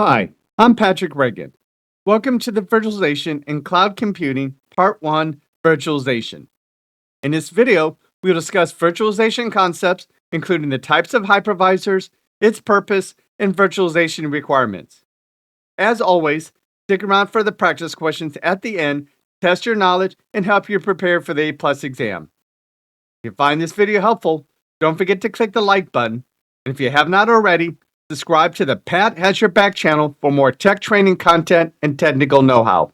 Hi, I'm Patrick Reagan. Welcome to the Virtualization and Cloud Computing Part 1 Virtualization. In this video, we'll discuss virtualization concepts, including the types of hypervisors, its purpose, and virtualization requirements. As always, stick around for the practice questions at the end, test your knowledge, and help you prepare for the A+ exam. If you find this video helpful, don't forget to click the like button, and if you have not already, subscribe to the Pat Has Your Back channel for more tech training content and technical know-how.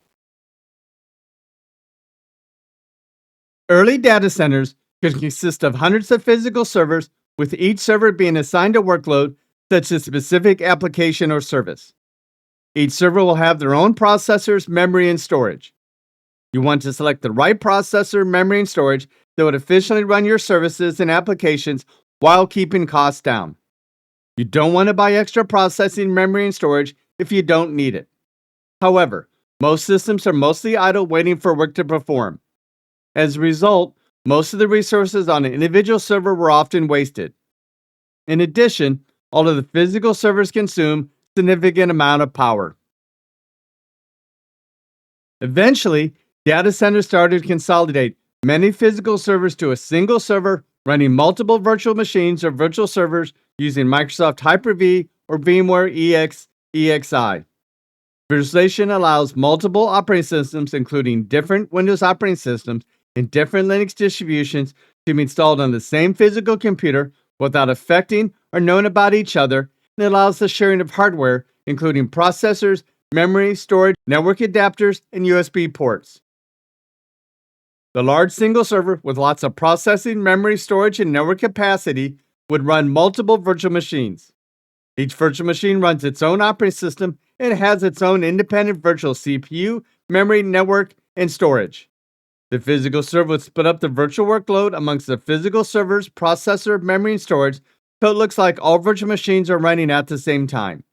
Early data centers could consist of hundreds of physical servers, with each server being assigned a workload such as a specific application or service. Each server will have their own processors, memory, and storage. You want to select the right processor, memory, and storage that would efficiently run your services and applications while keeping costs down. You don't want to buy extra processing, memory, and storage if you don't need it. However, most systems are mostly idle waiting for work to perform. As a result, most of the resources on an individual server were often wasted. In addition, all of the physical servers consume a significant amount of power. Eventually, data centers started to consolidate many physical servers to a single server running multiple virtual machines or virtual servers using Microsoft Hyper-V or VMware EXI. Virtualization allows multiple operating systems, including different Windows operating systems and different Linux distributions, to be installed on the same physical computer without affecting or knowing about each other, and it allows the sharing of hardware, including processors, memory, storage, network adapters, and USB ports. The large single server with lots of processing, memory, storage, and network capacity would run multiple virtual machines. Each virtual machine runs its own operating system and has its own independent virtual CPU, memory, network, and storage. The physical server would split up the virtual workload amongst the physical server's processor, memory, and storage, so it looks like all virtual machines are running at the same time.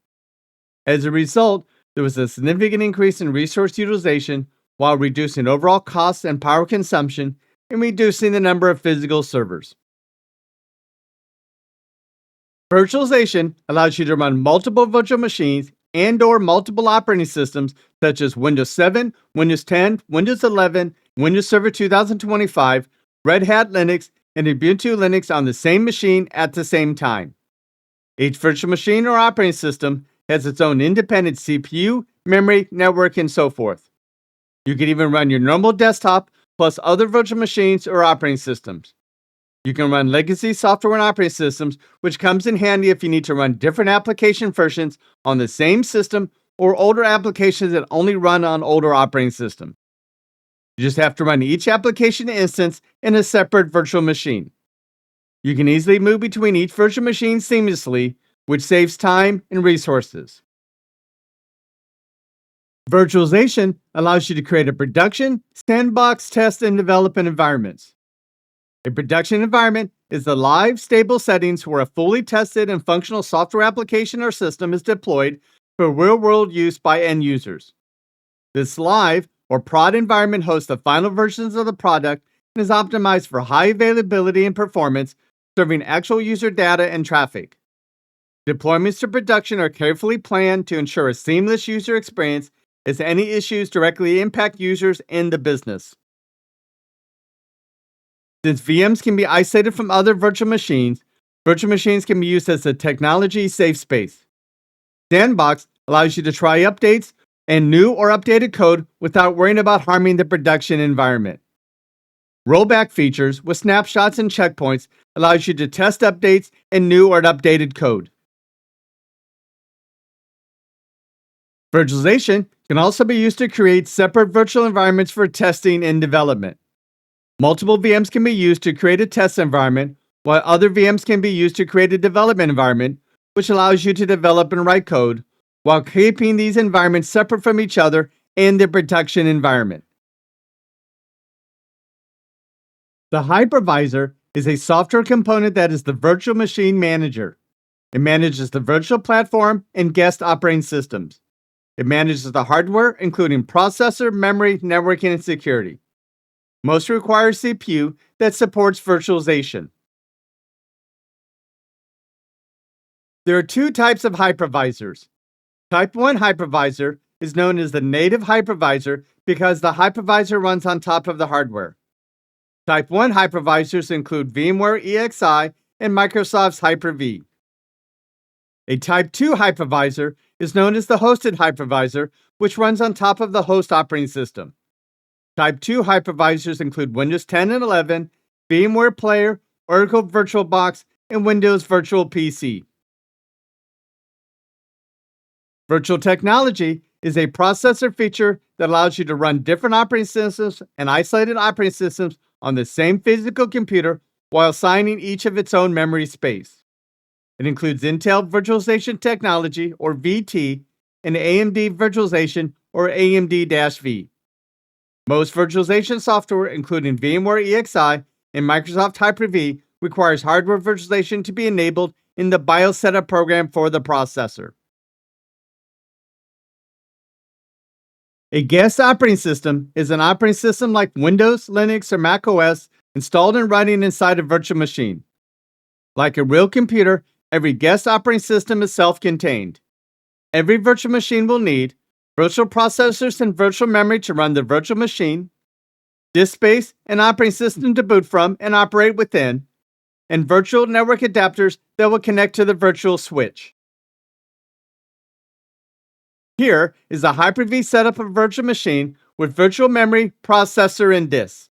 As a result, there was a significant increase in resource utilization while reducing overall costs and power consumption and reducing the number of physical servers. Virtualization allows you to run multiple virtual machines and/or multiple operating systems such as Windows 7, Windows 10, Windows 11, Windows Server 2025, Red Hat Linux, and Ubuntu Linux on the same machine at the same time. Each virtual machine or operating system has its own independent CPU, memory, network, and so forth. You can even run your normal desktop plus other virtual machines or operating systems. You can run legacy software and operating systems, which comes in handy if you need to run different application versions on the same system or older applications that only run on older operating systems. You just have to run each application instance in a separate virtual machine. You can easily move between each virtual machine seamlessly, which saves time and resources. Virtualization allows you to create a production, sandbox, test, and development environments. A production environment is the live, stable settings where a fully tested and functional software application or system is deployed for real-world use by end users. This live or prod environment hosts the final versions of the product and is optimized for high availability and performance, serving actual user data and traffic. Deployments to production are carefully planned to ensure a seamless user experience, as any issues directly impact users in the business. Since VMs can be isolated from other virtual machines can be used as a technology safe space. Sandbox allows you to try updates and new or updated code without worrying about harming the production environment. Rollback features with snapshots and checkpoints allows you to test updates and new or updated code. Virtualization can also be used to create separate virtual environments for testing and development. Multiple VMs can be used to create a test environment, while other VMs can be used to create a development environment, which allows you to develop and write code, while keeping these environments separate from each other and the production environment. The hypervisor is a software component that is the virtual machine manager. It manages the virtual platform and guest operating systems. It manages the hardware, including processor, memory, networking, and security. Most require CPU that supports virtualization. There are two types of hypervisors. Type 1 hypervisor is known as the native hypervisor because the hypervisor runs on top of the hardware. Type 1 hypervisors include VMware EXI and Microsoft's Hyper-V. A Type 2 hypervisor is known as the hosted hypervisor, which runs on top of the host operating system. Type 2 hypervisors include Windows 10 and 11, VMware Player, Oracle VirtualBox, and Windows Virtual PC. Virtual technology is a processor feature that allows you to run different operating systems and isolated operating systems on the same physical computer while assigning each of its own memory space. It includes Intel Virtualization Technology, or VT, and AMD Virtualization, or AMD-V. Most virtualization software, including VMware EXI and Microsoft Hyper-V, requires hardware virtualization to be enabled in the BIOS setup program for the processor. A guest operating system is an operating system like Windows, Linux, or Mac OS installed and running inside a virtual machine. Like a real computer, every guest operating system is self-contained. Every virtual machine will need virtual processors and virtual memory to run the virtual machine, disk space and operating system to boot from and operate within, and virtual network adapters that will connect to the virtual switch. Here is a Hyper-V setup of a virtual machine with virtual memory, processor, and disk.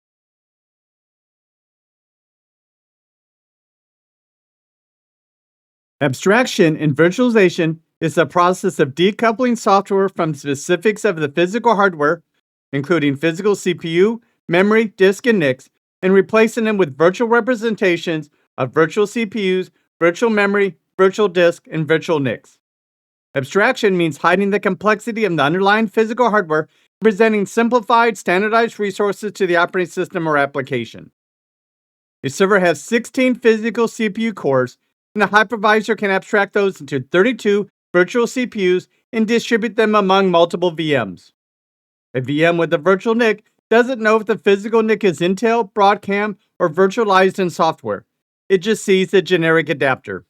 Abstraction in virtualization is the process of decoupling software from specifics of the physical hardware, including physical CPU, memory, disk, and NICs, and replacing them with virtual representations of virtual CPUs, virtual memory, virtual disk, and virtual NICs. Abstraction means hiding the complexity of the underlying physical hardware, presenting simplified, standardized resources to the operating system or application. A server has 16 physical CPU cores, and a hypervisor can abstract those into 32 virtual CPUs and distribute them among multiple VMs. A VM with a virtual NIC doesn't know if the physical NIC is Intel, Broadcom, or virtualized in software. It just sees the generic adapter.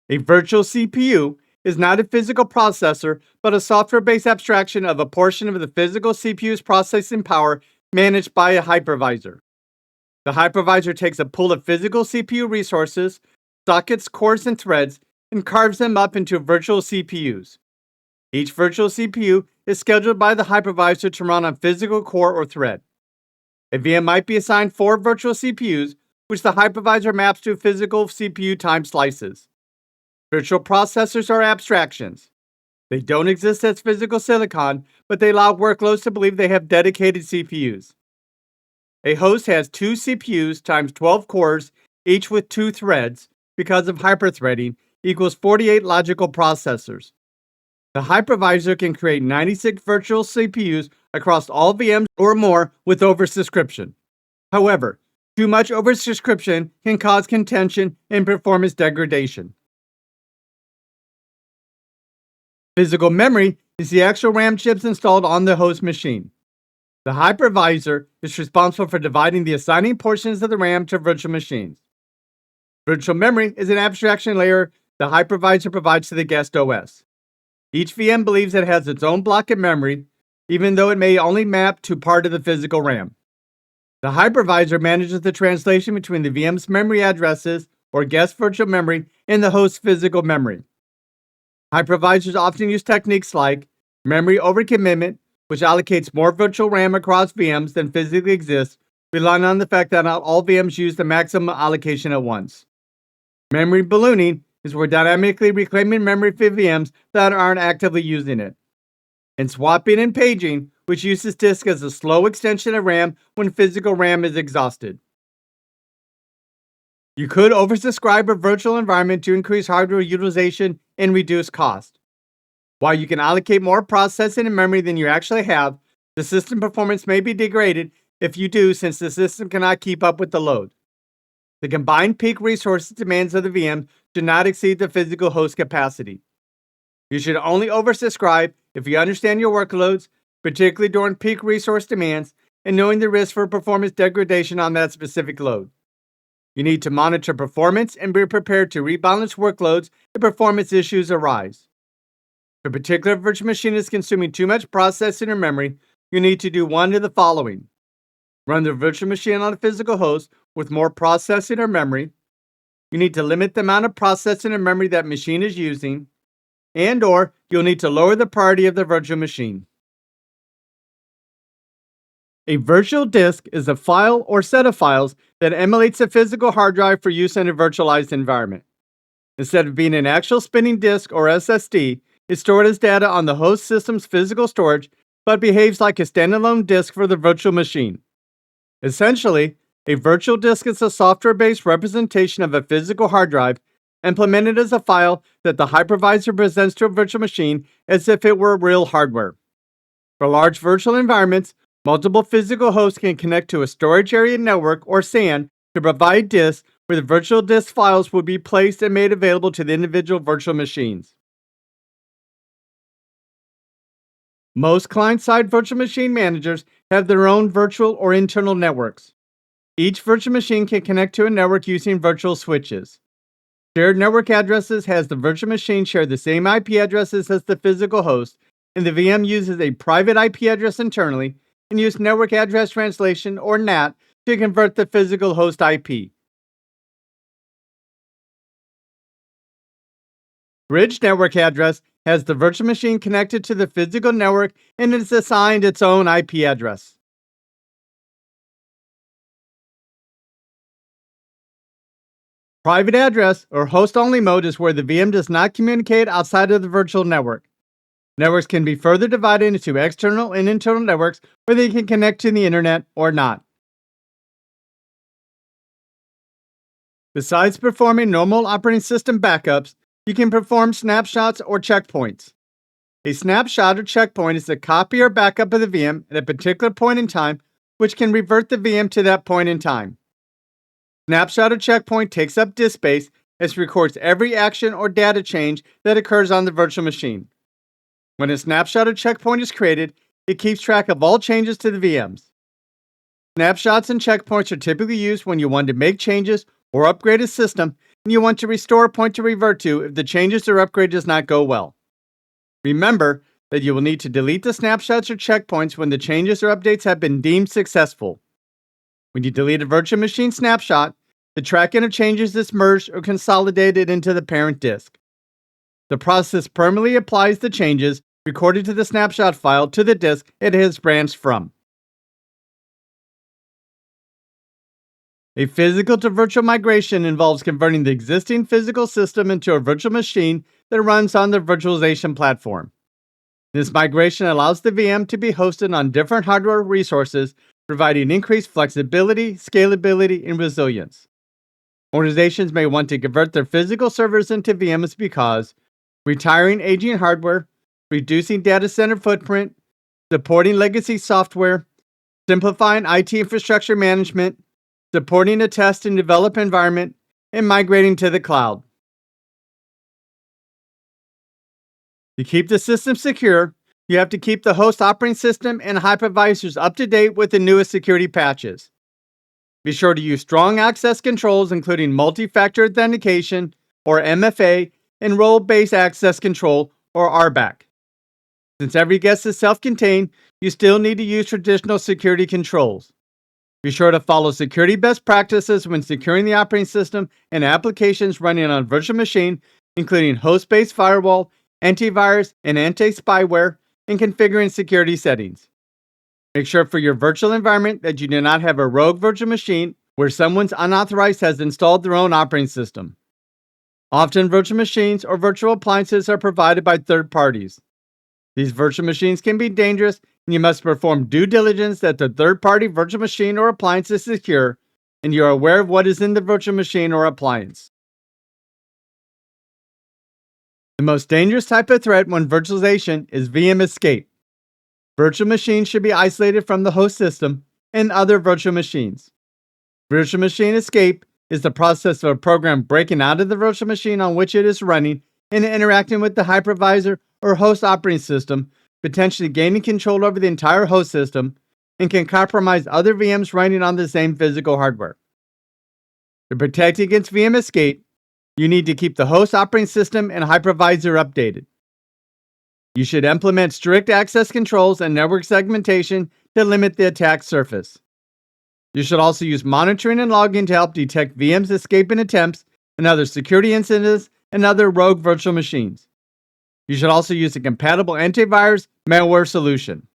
A virtual CPU is not a physical processor, but a software-based abstraction of a portion of the physical CPU's processing power managed by a hypervisor. The hypervisor takes a pool of physical CPU resources, sockets, cores, and threads, and carves them up into virtual CPUs. Each virtual CPU is scheduled by the hypervisor to run on physical core or thread. A VM might be assigned 4 virtual CPUs, which the hypervisor maps to physical CPU time slices. Virtual processors are abstractions. They don't exist as physical silicon, but they allow workloads to believe they have dedicated CPUs. A host has 2 CPUs times 12 cores, each with 2 threads, because of hyperthreading, equals 48 logical processors. The hypervisor can create 96 virtual CPUs across all VMs or more with oversubscription. However, too much oversubscription can cause contention and performance degradation. Physical memory is the actual RAM chips installed on the host machine. The hypervisor is responsible for dividing the assigning portions of the RAM to virtual machines. Virtual memory is an abstraction layer the hypervisor provides to the guest OS. Each VM believes it has its own block of memory, even though it may only map to part of the physical RAM. The hypervisor manages the translation between the VM's memory addresses, or guest virtual memory, and the host's physical memory. Hypervisors often use techniques like memory overcommitment, which allocates more virtual RAM across VMs than physically exists, relying on the fact that not all VMs use the maximum allocation at once. Memory ballooning is where dynamically reclaiming memory for VMs that aren't actively using it. And swapping and paging, which uses disk as a slow extension of RAM when physical RAM is exhausted. You could oversubscribe a virtual environment to increase hardware utilization and reduce cost. While you can allocate more processing and memory than you actually have, the system performance may be degraded if you do, since the system cannot keep up with the load. The combined peak resource demands of the VM do not exceed the physical host capacity. You should only oversubscribe if you understand your workloads, particularly during peak resource demands, and knowing the risk for performance degradation on that specific load. You need to monitor performance and be prepared to rebalance workloads if performance issues arise. If a particular virtual machine is consuming too much processing or memory, you need to do one of the following. Run the virtual machine on a physical host with more processing or memory. You need to limit the amount of processing or memory that machine is using, and/or you'll need to lower the priority of the virtual machine. A virtual disk is a file or set of files that emulates a physical hard drive for use in a virtualized environment. Instead of being an actual spinning disk or SSD, it's stored as data on the host system's physical storage, but behaves like a standalone disk for the virtual machine. Essentially, a virtual disk is a software-based representation of a physical hard drive implemented as a file that the hypervisor presents to a virtual machine as if it were real hardware. For large virtual environments, multiple physical hosts can connect to a storage area network or SAN to provide disks where the virtual disk files will be placed and made available to the individual virtual machines. Most client-side virtual machine managers have their own virtual or internal networks. Each virtual machine can connect to a network using virtual switches. Shared network addresses has the virtual machine share the same IP addresses as the physical host, and the VM uses a private IP address internally and uses network address translation, or NAT, to convert the physical host IP. Bridge network address has the virtual machine connected to the physical network and is assigned its own IP address. Private address, or host-only mode, is where the VM does not communicate outside of the virtual network. Networks can be further divided into external and internal networks where they can connect to the internet or not. Besides performing normal operating system backups, you can perform snapshots or checkpoints. A snapshot or checkpoint is a copy or backup of the VM at a particular point in time, which can revert the VM to that point in time. Snapshot or checkpoint takes up disk space as it records every action or data change that occurs on the virtual machine. When a snapshot or checkpoint is created, it keeps track of all changes to the VMs. Snapshots and checkpoints are typically used when you want to make changes or upgrade a system and you want to restore a point to revert to if the changes or upgrade does not go well. Remember that you will need to delete the snapshots or checkpoints when the changes or updates have been deemed successful. When you delete a virtual machine snapshot, the tracking of changes is merged or consolidated into the parent disk. The process permanently applies the changes recorded to the snapshot file to the disk it has branched from. A physical to virtual migration involves converting the existing physical system into a virtual machine that runs on the virtualization platform. This migration allows the VM to be hosted on different hardware resources, providing increased flexibility, scalability, and resilience. Organizations may want to convert their physical servers into VMs because retiring aging hardware, reducing data center footprint, supporting legacy software, simplifying IT infrastructure management, supporting a test and develop environment, and migrating to the cloud. To keep the system secure, you have to keep the host operating system and hypervisors up to date with the newest security patches. Be sure to use strong access controls, including multi-factor authentication, or MFA, and role-based access control, or RBAC. Since every guest is self-contained, you still need to use traditional security controls. Be sure to follow security best practices when securing the operating system and applications running on a virtual machine, including host-based firewall, antivirus, and anti-spyware, and configuring security settings. Make sure for your virtual environment that you do not have a rogue virtual machine where someone's unauthorized has installed their own operating system. Often virtual machines or virtual appliances are provided by third parties. These virtual machines can be dangerous, and you must perform due diligence that the third-party virtual machine or appliance is secure, and you are aware of what is in the virtual machine or appliance. The most dangerous type of threat when virtualization is VM escape. Virtual machines should be isolated from the host system and other virtual machines. Virtual machine escape is the process of a program breaking out of the virtual machine on which it is running and interacting with the hypervisor or host operating system, potentially gaining control over the entire host system, and can compromise other VMs running on the same physical hardware. To protect against VM escape, you need to keep the host operating system and hypervisor updated. You should implement strict access controls and network segmentation to limit the attack surface. You should also use monitoring and logging to help detect VMs escaping attempts and other security incidents and other rogue virtual machines. You should also use a compatible antivirus malware solution.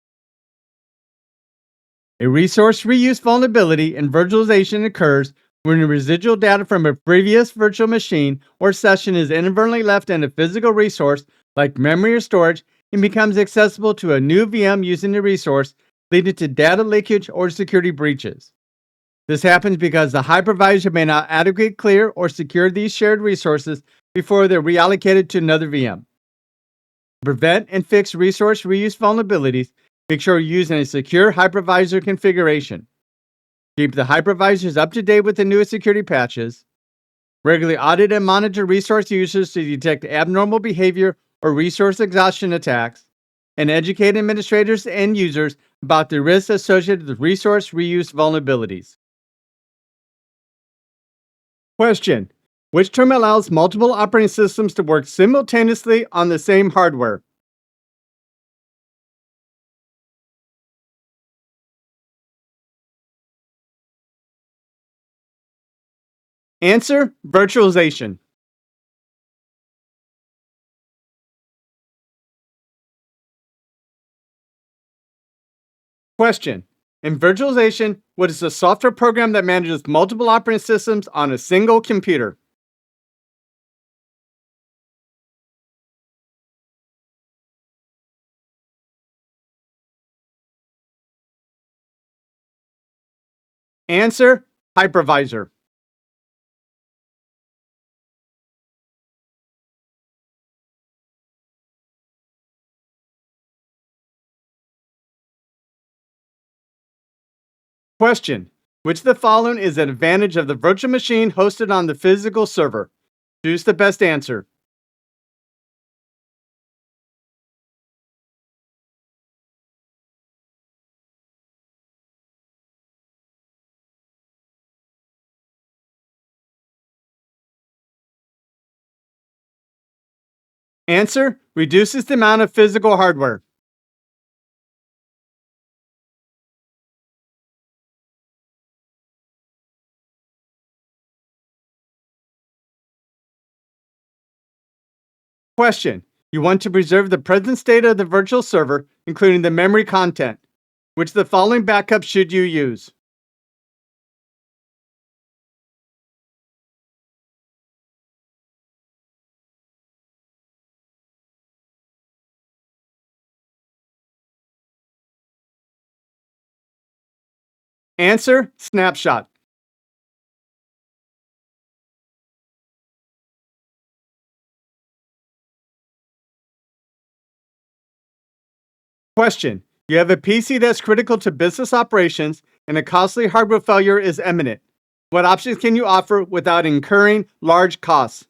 A resource reuse vulnerability in virtualization occurs when the residual data from a previous virtual machine or session is inadvertently left in a physical resource like memory or storage and becomes accessible to a new VM using the resource, leading to data leakage or security breaches. This happens because the hypervisor may not adequately clear or secure these shared resources before they're reallocated to another VM. To prevent and fix resource reuse vulnerabilities, make sure you're using a secure hypervisor configuration. Keep the hypervisors up to date with the newest security patches. Regularly audit and monitor resource users to detect abnormal behavior or resource exhaustion attacks. And educate administrators and users about the risks associated with resource reuse vulnerabilities. Question: which term allows multiple operating systems to work simultaneously on the same hardware? Answer: virtualization. Question: in virtualization, what is a software program that manages multiple operating systems on a single computer? Answer: hypervisor. Question: which of the following is an advantage of the virtual machine hosted on the physical server? Choose the best answer. Answer: reduces the amount of physical hardware. Question: you want to preserve the present state of the virtual server, including the memory content. Which of the following backups should you use? Answer: snapshot. Question: you have a PC that's critical to business operations and a costly hardware failure is imminent. What options can you offer without incurring large costs?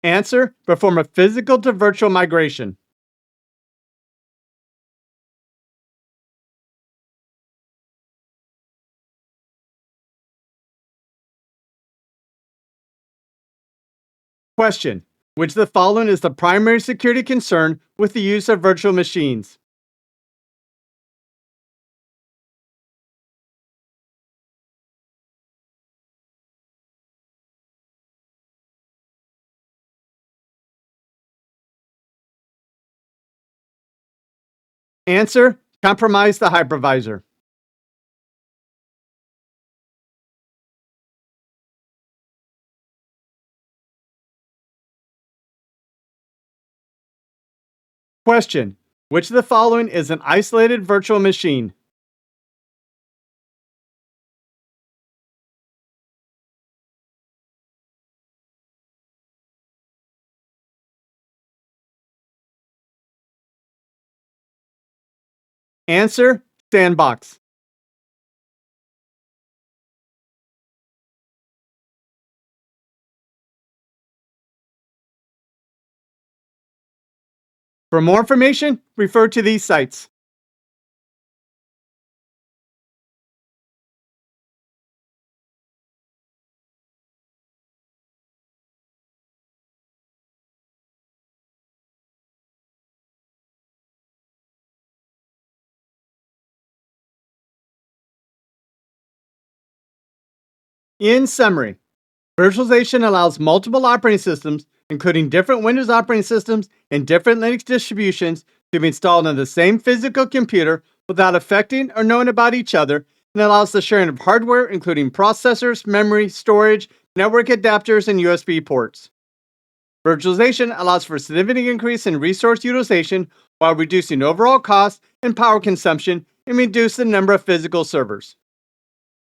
Answer: perform a physical to virtual migration. Question: which of the following is the primary security concern with the use of virtual machines? Answer: compromise the hypervisor. Question: which of the following is an isolated virtual machine? Answer: Sandbox. For more information, refer to these sites. In summary, virtualization allows multiple operating systems, including different Windows operating systems and different Linux distributions, to be installed on the same physical computer without affecting or knowing about each other, and allows the sharing of hardware, including processors, memory, storage, network adapters, and USB ports. Virtualization allows for a significant increase in resource utilization while reducing overall cost and power consumption and reduce the number of physical servers.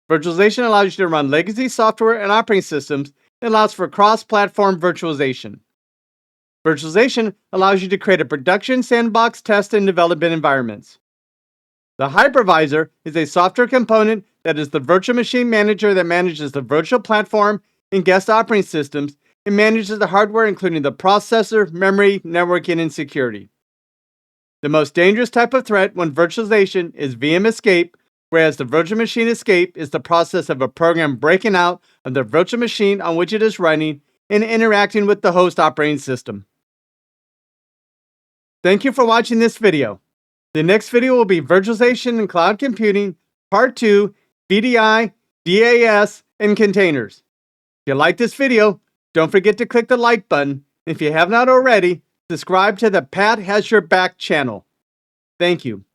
Virtualization allows you to run legacy software and operating systems and allows for cross-platform virtualization. Virtualization allows you to create a production sandbox test and development environments. The hypervisor is a software component that is the virtual machine manager that manages the virtual platform and guest operating systems and manages the hardware, including the processor, memory, networking, and security. The most dangerous type of threat when virtualization is VM escape, whereas the virtual machine escape is the process of a program breaking out of the virtual machine on which it is running and interacting with the host operating system. Thank you for watching this video. The next video will be Virtualization and Cloud Computing, Part 2, VDI, DAS, and Containers. If you like this video, don't forget to click the like button. If you have not already, subscribe to the Pat Has Your Back channel. Thank you.